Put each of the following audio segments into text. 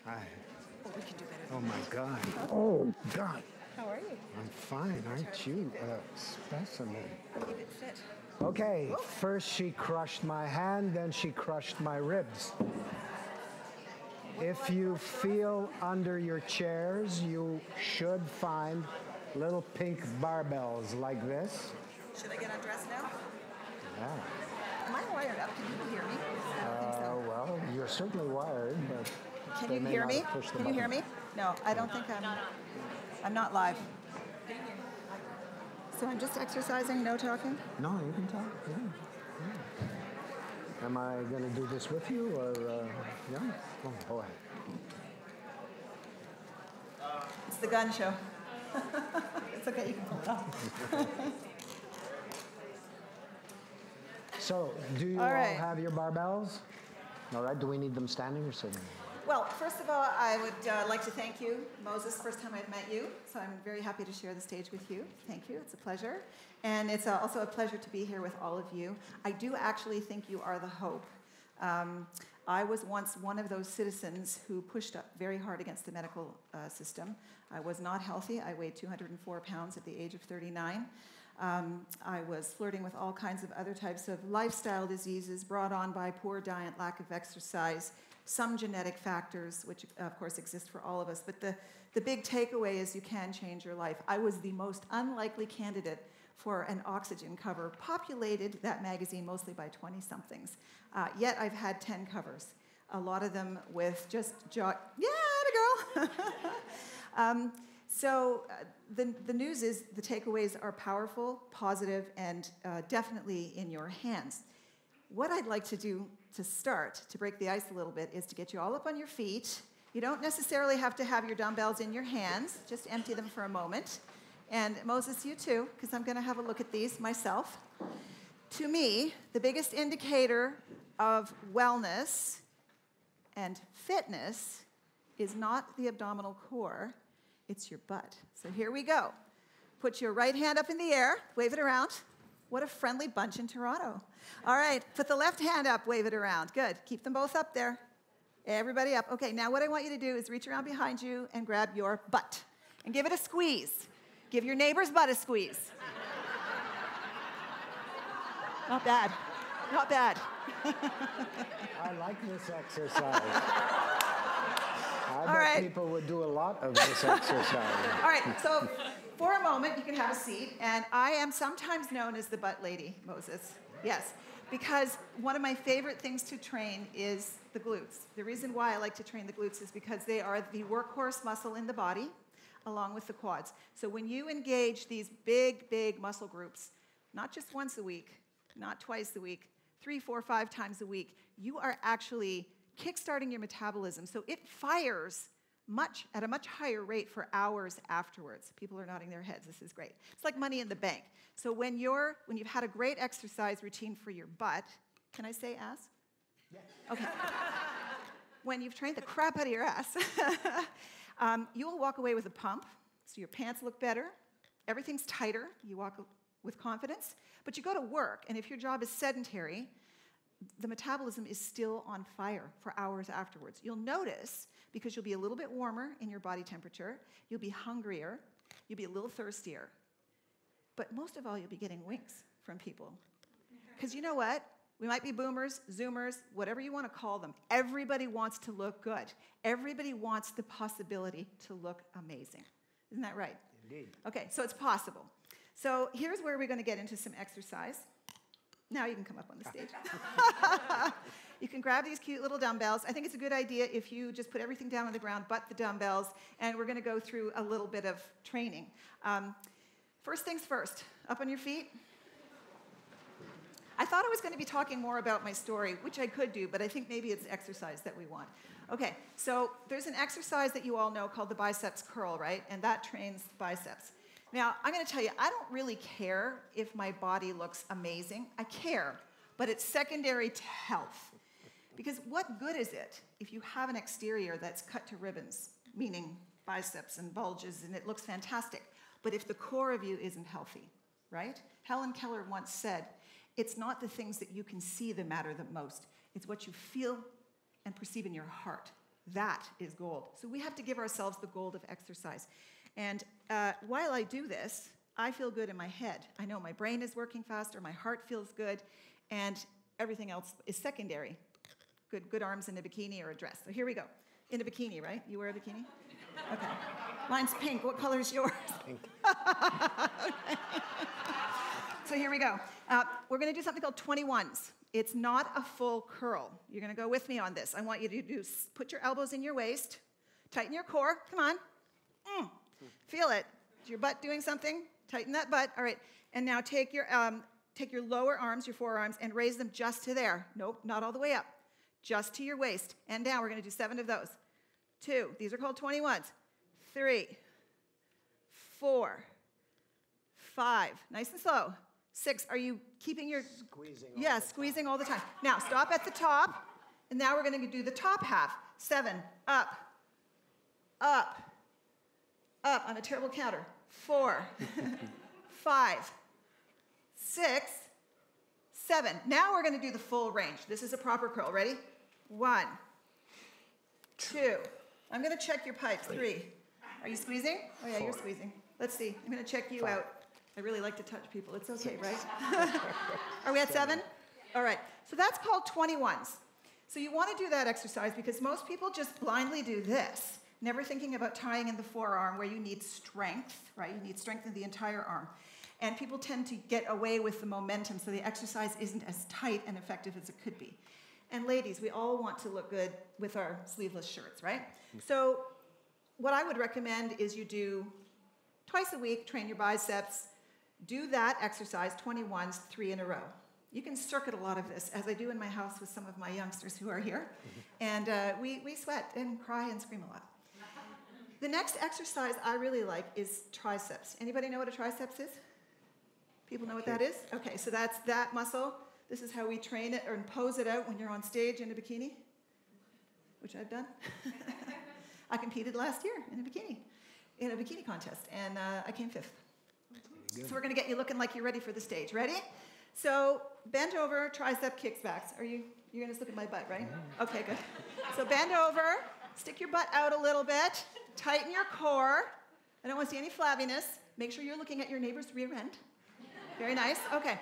Hi. Oh, we can do better Oh than my that. God. Oh God. How are you? I'm fine. Aren't you a specimen? Keep it fit. Okay. Whoa. First she crushed my hand, then she crushed my ribs. If you feel under your chairs, you should find little pink barbells like this. Should I get undressed now? Yeah. Am I wired up? Can people hear me? I don't think so. Well, you're certainly wired, but Can they you may hear not me? have pushed the Can you hear button. me? No, I don't think I'm not live. So I'm just exercising, no talking? No, you can talk. Yeah. Am I going to do this with you, or yeah? Oh boy. It's the gun show. It's okay, you can pull it off. So, do you All all right. have your barbells? All right. Do we need them standing or sitting? Well, first of all, I would like to thank you, Moses, first time I've met you, so I'm very happy to share the stage with you. Thank you, it's a pleasure. And it's also a pleasure to be here with all of you. I do actually think you are the hope. I was once one of those citizens who pushed up very hard against the medical system. I was not healthy. I weighed 204 pounds at the age of 39. I was flirting with all kinds of other types of lifestyle diseases brought on by poor diet, lack of exercise, some genetic factors, which of course exist for all of us. But the big takeaway is you can change your life. I was the most unlikely candidate for an oxygen cover, populated that magazine mostly by 20-somethings. Yet I've had 10 covers, a lot of them with just yeah, the girl. So the news is the takeaways are powerful, positive, and definitely in your hands. What I'd like to do to start, to break the ice a little bit, is to get you all up on your feet. You don't necessarily have to have your dumbbells in your hands. Just empty them for a moment. And Moses, you too, because I'm going to have a look at these myself. To me, the biggest indicator of wellness and fitness is not the abdominal core, it's your butt. So here we go. Put your right hand up in the air, wave it around. What a friendly bunch in Toronto. All right, put the left hand up, wave it around. Good, keep them both up there. Everybody up. Okay, now what I want you to do is reach around behind you and grab your butt and give it a squeeze. Give your neighbor's butt a squeeze. Not bad, not bad. I like this exercise. I bet people would do a lot of this exercise. All right, so for a moment, you can have a seat. And I am sometimes known as the butt lady, Moses. Yes, because one of my favorite things to train is the glutes. The reason why I like to train the glutes is because they are the workhorse muscle in the body, along with the quads. So when you engage these big, big muscle groups, not just once a week, not twice a week, 3, 4, 5 times a week, you are actually kickstarting your metabolism. So it fires at a much higher rate for hours afterwards. People are nodding their heads. This is great. It's like money in the bank. So when you've had a great exercise routine for your butt, can I say ass? Yes. Okay. When you've trained the crap out of your ass, you will walk away with a pump, so your pants look better, everything's tighter, you walk with confidence, but you go to work, and if your job is sedentary, the metabolism is still on fire for hours afterwards. You'll notice, because you'll be a little bit warmer in your body temperature, you'll be hungrier, you'll be a little thirstier, but most of all, you'll be getting winks from people. Because you know what? We might be boomers, zoomers, whatever you want to call them. Everybody wants to look good. Everybody wants the possibility to look amazing. Isn't that right? Indeed. Okay, so it's possible. So here's where we're going to get into some exercise. Now you can come up on the stage. You can grab these cute little dumbbells. I think it's a good idea if you just put everything down on the ground but the dumbbells, and we're going to go through a little bit of training. First things first, up on your feet. I thought I was going to be talking more about my story, which I could do, but I think maybe it's exercise that we want. Okay, so there's an exercise that you all know called the biceps curl, right? And that trains biceps. Now, I'm going to tell you, I don't really care if my body looks amazing. I care, but it's secondary to health. Because what good is it if you have an exterior that's cut to ribbons, meaning biceps and bulges, and it looks fantastic, but if the core of you isn't healthy, right? Helen Keller once said, it's not the things that you can see that matter the most. It's what you feel and perceive in your heart That is gold. So we have to give ourselves the gold of exercise. And while I do this, I feel good in my head. I know my brain is working faster, my heart feels good, and everything else is secondary. Good arms in a bikini or a dress. So here we go. In a bikini, right? You wear a bikini? Okay. Mine's pink. What color is yours? Pink. Okay. So here we go. We're going to do something called 21s. It's not a full curl. You're going to go with me on this. I want you to put your elbows in your waist, tighten your core. Come on. Feel it. Is your butt doing something? Tighten that butt. All right. And now take your lower arms, your forearms, and raise them just to there. Nope, not all the way up. Just to your waist. And down. We're going to do 7 of those. 2. These are called 21s. 3. 4. 5. Nice and slow. 6. Are you keeping your... Squeezing. Yeah, squeezing all the time. Now, stop at the top. And now we're going to do the top half. 7. Up. Up. Up. I'm a terrible counter. 4. 5. 6. 7. Now we're going to do the full range. This is a proper curl. Ready? 1. 2. I'm going to check your pipes. 3. Are you squeezing? Oh, yeah, 4. You're squeezing. Let's see. I'm going to check you 5. Out. I really like to touch people. It's okay, right? Are we at 7? All right. So that's called 21s. So you want to do that exercise because most people just blindly do this, never thinking about tying in the forearm where you need strength, right? You need strength in the entire arm. And people tend to get away with the momentum, so the exercise isn't as tight and effective as it could be. And ladies, we all want to look good with our sleeveless shirts, right? So what I would recommend is you do twice a week, train your biceps, do that exercise, 21s, 3 in a row. You can circuit a lot of this, as I do in my house with some of my youngsters who are here. And we sweat and cry and scream a lot. The next exercise I really like is triceps. Anybody know what a triceps is? People know what that is? Okay, so that's that muscle. This is how we train it or pose it out when you're on stage in a bikini, which I've done. I competed last year in a bikini contest, and I came 5th. So we're going to get you looking like you're ready for the stage. Ready? So bend over, tricep kicks backs. You're going to just look at my butt, right? Okay, good. So bend over, stick your butt out a little bit, tighten your core. I don't want to see any flabbiness. Make sure you're looking at your neighbor's rear end. Very nice. Okay.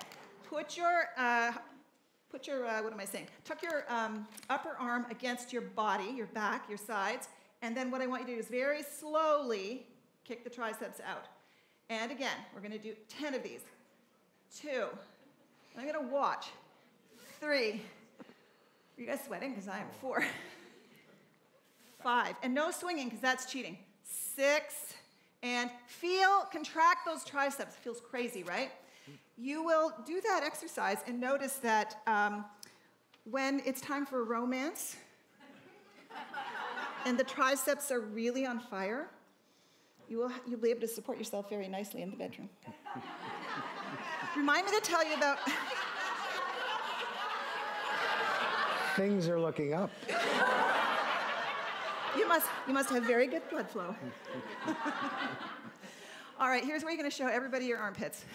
Put your what am I saying? Tuck your upper arm against your body, your back, your sides, and then what I want you to do is very slowly kick the triceps out. And again, we're going to do 10 of these. 2. I'm going to watch. 3. Are you guys sweating? Because I am. 4. 5. And no swinging, because that's cheating. 6. And contract those triceps. Feels crazy, right? You will do that exercise and notice that when it's time for romance and the triceps are really on fire, you'll be able to support yourself very nicely in the bedroom. Remind me to tell you about... Things are looking up. You must have very good blood flow. All right, here's where you're going to show everybody your armpits.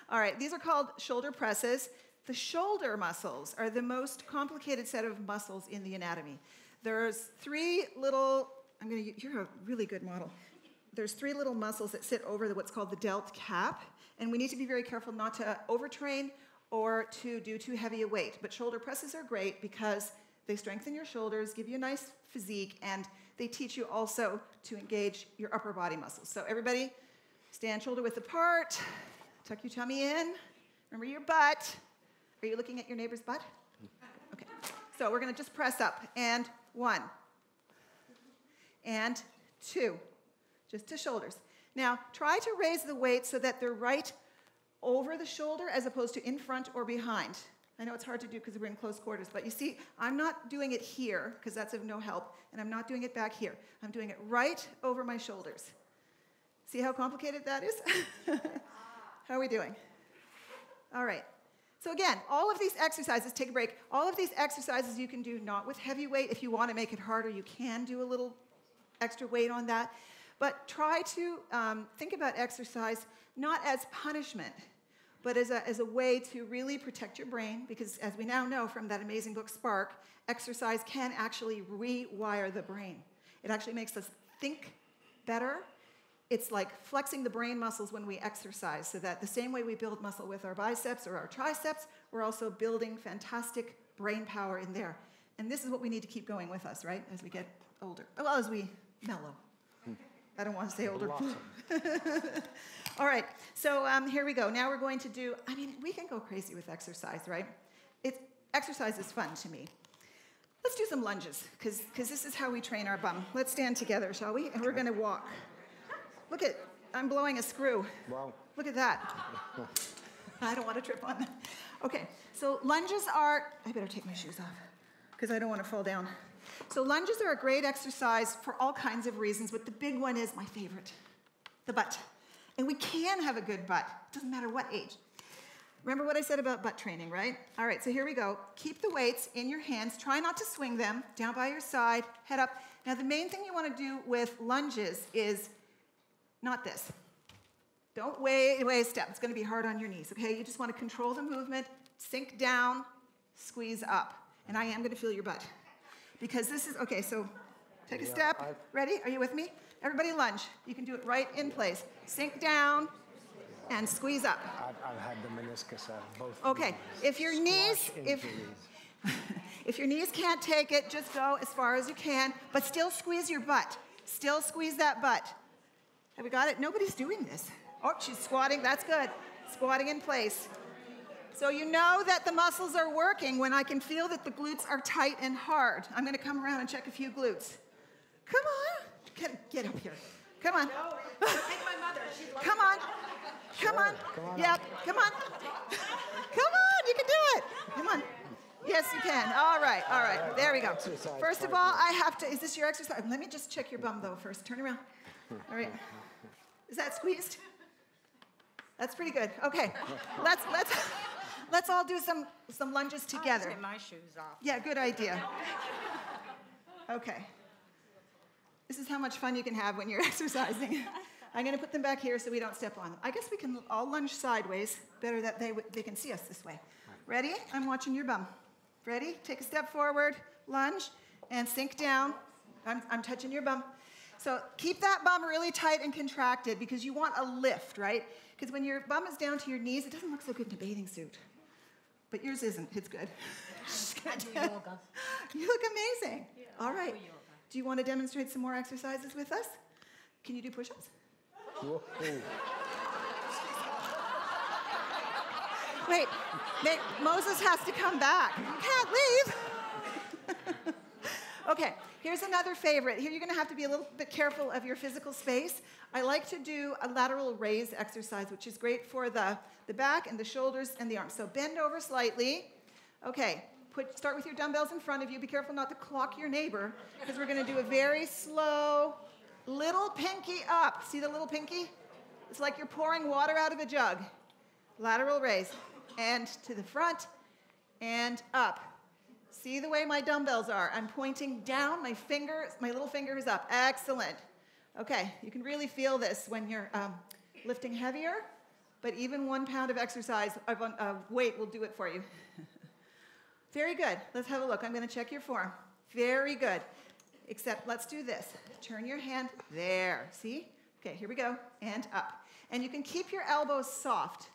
All right, these are called shoulder presses. The shoulder muscles are the most complicated set of muscles in the anatomy. There's 3 little, you're a really good model. There's 3 little muscles that sit over what's called the delt cap, and we need to be very careful not to overtrain or to do too heavy a weight. But shoulder presses are great because they strengthen your shoulders, give you a nice physique, and they teach you also to engage your upper body muscles. So everybody, stand shoulder width apart. Tuck your tummy in. Remember your butt. Are you looking at your neighbor's butt? Okay. So we're going to just press up. And 1. And 2. Just to shoulders. Now, try to raise the weight so that they're right over the shoulder as opposed to in front or behind. I know it's hard to do because we're in close quarters, but you see, I'm not doing it here because that's of no help, and I'm not doing it back here. I'm doing it right over my shoulders. See how complicated that is? How are we doing? All right. So again, all of these exercises, take a break, all of these exercises you can do not with heavy weight. If you want to make it harder, you can do a little extra weight on that. But try to think about exercise not as punishment, but as a way to really protect your brain, because as we now know from that amazing book, Spark, exercise can actually rewire the brain. It actually makes us think better. It's like flexing the brain muscles when we exercise, so that the same way we build muscle with our biceps or our triceps, we're also building fantastic brain power in there. And this is what we need to keep going with us, right, as we get older. Well, as we mellow. I don't want to say older. All right, so here we go. Now we're going to do, I mean, we can go crazy with exercise, right? Exercise is fun to me. Let's do some lunges, because this is how we train our bum. Let's stand together, shall we? And we're going to walk. Look at, I'm blowing a screw. Wow. Look at that. I don't want to trip on that. Okay, so lunges are, I better take my shoes off, because I don't want to fall down. So lunges are a great exercise for all kinds of reasons, but the big one is my favorite, the butt. And we can have a good butt. It doesn't matter what age. Remember what I said about butt training, right? All right, so here we go. Keep the weights in your hands. Try not to swing them. Down by your side, head up. Now, the main thing you want to do with lunges is not this. Don't weigh a step. It's going to be hard on your knees, okay? You just want to control the movement, sink down, squeeze up. And I am going to feel your butt. Because this is, okay, so take a step. Ready? Are you with me? Everybody lunge. You can do it right in place. Sink down and squeeze up. I've had the meniscus both. Okay, if your knees, if your knees can't take it, just go as far as you can, but still squeeze your butt. Still squeeze that butt. Have we got it? Nobody's doing this. Oh, she's squatting. That's good. Squatting in place. So you know that the muscles are working when I can feel that the glutes are tight and hard. I'm going to come around and check a few glutes. Come on. Get up here. Come on. No, take my mother. Come on. Come on. Yep. Come on. Come on. You can do it. Come on. Yes, you can. All right. All right. There we go. First of all, I have to, is this your exercise? Let me just check your bum, though, first. Turn around. All right. Is that squeezed? That's pretty good. Okay. Let's all do some lunges together. I'll take my shoes off. Yeah, good idea. Okay. This is how much fun you can have when you're exercising. I'm going to put them back here so we don't step on them. I guess we can all lunge sideways. Better that they can see us this way. Ready? I'm watching your bum. Ready? Take a step forward, lunge, and sink down. I'm touching your bum. So keep that bum really tight and contracted because you want a lift, right? Because when your bum is down to your knees, it doesn't look so good in a bathing suit. But yours isn't. It's good. I do yoga. You look amazing. Yeah, all right. I do yoga. Do you want to demonstrate some more exercises with us? Can you do push-ups? Wait, Moses has to come back. You can't leave. Okay, here's another favorite. Here you're going to have to be a little bit careful of your physical space. I like to do a lateral raise exercise, which is great for the back and the shoulders and the arms. So bend over slightly. Okay, start with your dumbbells in front of you. Be careful not to clock your neighbor, because we're going to do a very slow little pinky up. See the little pinky? It's like you're pouring water out of a jug. Lateral raise. And to the front and up. See the way my dumbbells are. I'm pointing down. My little finger is up. Excellent. Okay, you can really feel this when you're lifting heavier, but even 1 pound of exercise, weight will do it for you. Very good. Let's have a look. I'm going to check your form. Very good. Except let's do this. Turn your hand there. See? Okay, here we go. And up. And you can keep your elbows soft.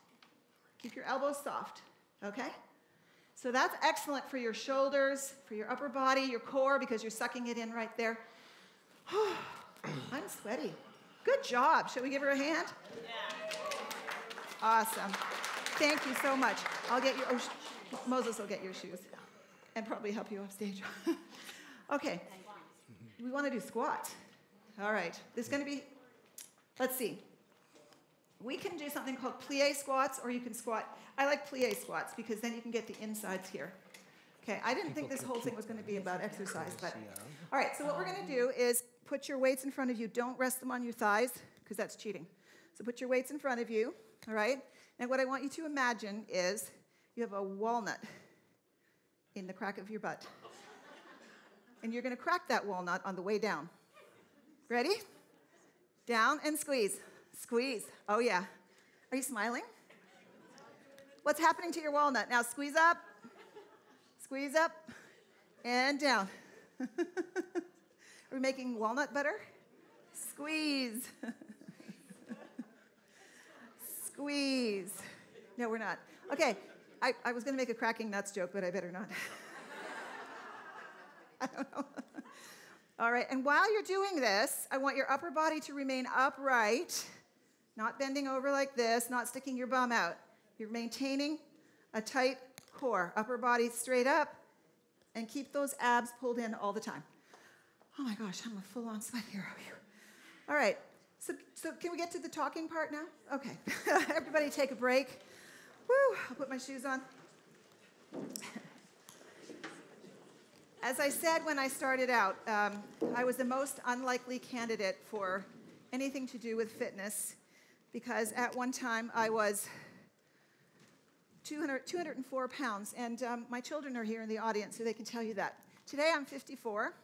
Keep your elbows soft. Okay? So that's excellent for your shoulders, for your upper body, your core, because you're sucking it in right there. I'm sweaty. Good job. Shall we give her a hand? Yeah. Awesome. Thank you so much. I'll get your, Moses will get your shoes and probably help you off stage. Okay. We want to do squats. All right. There's going to be, let's see. We can do something called plie squats, or you can squat. I like plie squats because then you can get the insides here. Okay, I didn't think this whole thing was going to be about exercise, but all right, so what we're going to do is put your weights in front of you. Don't rest them on your thighs because that's cheating. So put your weights in front of you, all right? And what I want you to imagine is you have a walnut in the crack of your butt. And you're going to crack that walnut on the way down. Ready? Down and squeeze. Squeeze. Oh, yeah. Are you smiling? What's happening to your walnut? Now squeeze up, and down. Are we making walnut butter? Squeeze. Squeeze. No, we're not. Okay, I was going to make a cracking nuts joke, but I better not. I don't know. All right, and while you're doing this, I want your upper body to remain upright, not bending over like this, not sticking your bum out. You're maintaining a tight core, upper body straight up, and keep those abs pulled in all the time. Oh my gosh, I'm a full-on sweat here. All right, so can we get to the talking part now? Okay, everybody take a break. Woo, I'll put my shoes on. As I said when I started out, I was the most unlikely candidate for anything to do with fitness because at one time I was 204 pounds, and my children are here in the audience so they can tell you that. Today I'm 54,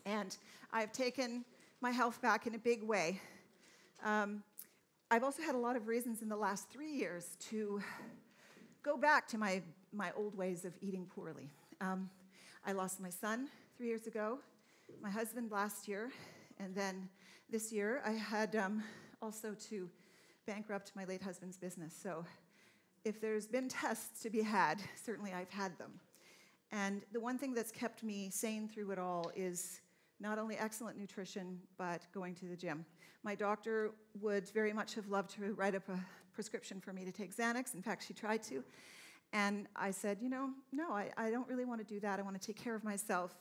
and I've taken my health back in a big way. I've also had a lot of reasons in the last 3 years to go back to my old ways of eating poorly. I lost my son 3 years ago, my husband last year, and then this year I had also to bankrupt my late husband's business. So if there's been tests to be had, certainly I've had them. And the one thing that's kept me sane through it all is not only excellent nutrition, but going to the gym. My doctor would very much have loved to write up a prescription for me to take Xanax. In fact, she tried to. And I said, no, I don't really want to do that. I want to take care of myself,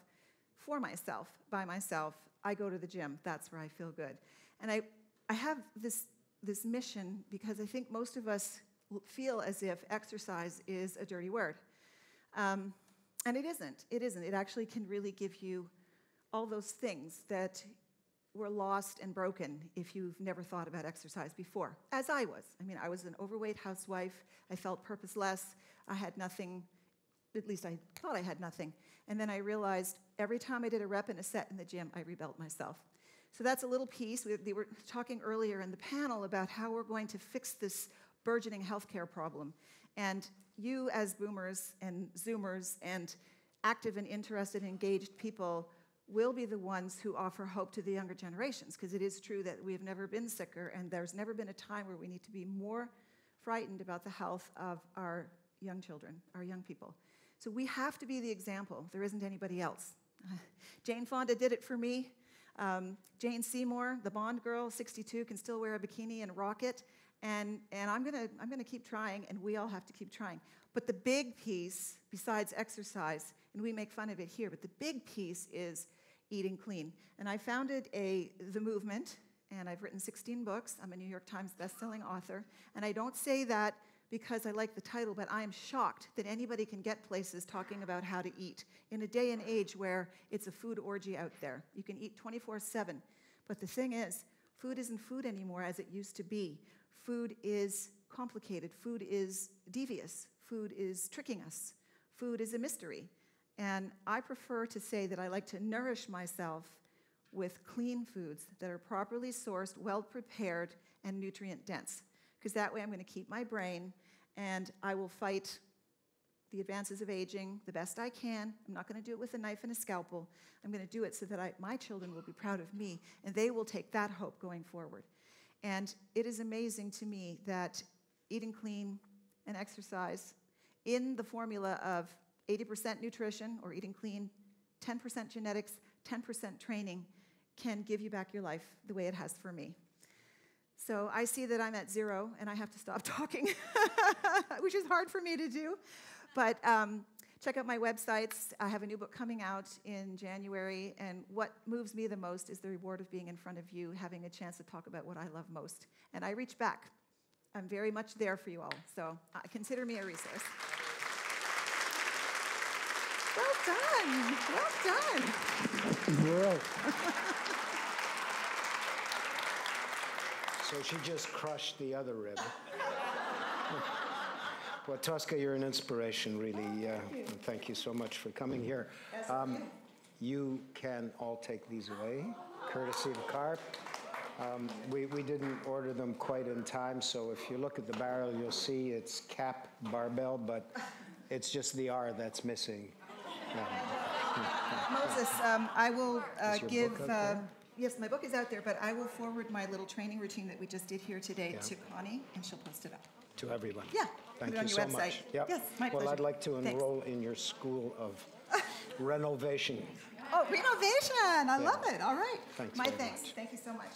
for myself, by myself. I go to the gym. That's where I feel good. And I have this mission because I think most of us feel as if exercise is a dirty word. And it isn't. It isn't. It actually can really give you all those things that were lost and broken if you've never thought about exercise before, as I was. I mean, I was an overweight housewife. I felt purposeless. I had nothing, at least I thought I had nothing. And then I realized every time I did a rep and a set in the gym, I rebuilt myself. So that's a little piece. We were talking earlier in the panel about how we're going to fix this burgeoning healthcare problem. And you as boomers and zoomers and active and interested and engaged people will be the ones who offer hope to the younger generations, because it is true that we have never been sicker, and there's never been a time where we need to be more frightened about the health of our young children, our young people. So we have to be the example. There isn't anybody else. Jane Fonda did it for me. Jane Seymour, the Bond girl, 62, can still wear a bikini and rock it. And I'm gonna keep trying, and we all have to keep trying. But the big piece, besides exercise, and we make fun of it here, but the big piece is eating clean. And I founded the movement, and I've written 16 books. I'm a New York Times bestselling author. And I don't say that because I like the title, but I am shocked that anybody can get places talking about how to eat in a day and age where it's a food orgy out there. You can eat 24/7. But the thing is, food isn't food anymore as it used to be. Food is complicated. Food is devious. Food is tricking us. Food is a mystery. And I prefer to say that I like to nourish myself with clean foods that are properly sourced, well-prepared, and nutrient-dense. Because that way I'm going to keep my brain, and I will fight the advances of aging the best I can. I'm not going to do it with a knife and a scalpel. I'm going to do it so that my children will be proud of me, and they will take that hope going forward. And it is amazing to me that eating clean and exercise in the formula of 80% nutrition, or eating clean, 10% genetics, 10% training, can give you back your life the way it has for me. So I see that I'm at 0, and I have to stop talking, which is hard for me to do. But check out my websites. I have a new book coming out in January, and what moves me the most is the reward of being in front of you, having a chance to talk about what I love most. And I reach back. I'm very much there for you all, so consider me a resource. Well done. Well done. Great. So she just crushed the other rib. Well, Tosca, you're an inspiration, really. Thank you so much for coming here. You can all take these away, courtesy of CARP. We didn't order them quite in time, so if you look at the barrel, you'll see it's cap barbell, but it's just the R that's missing. Moses, I will Is your give. book out there? Yes, my book is out there, but I will forward my little training routine that we just did here today to Connie, and she'll post it up. To everyone. Yeah, Thank put it on you your so website. much. Yep. Yes, my Well, pleasure. I'd like to Thanks. enroll in your school of renovation. Oh, renovation! I love it. All right. Thanks My very thanks. much. Thank you so much.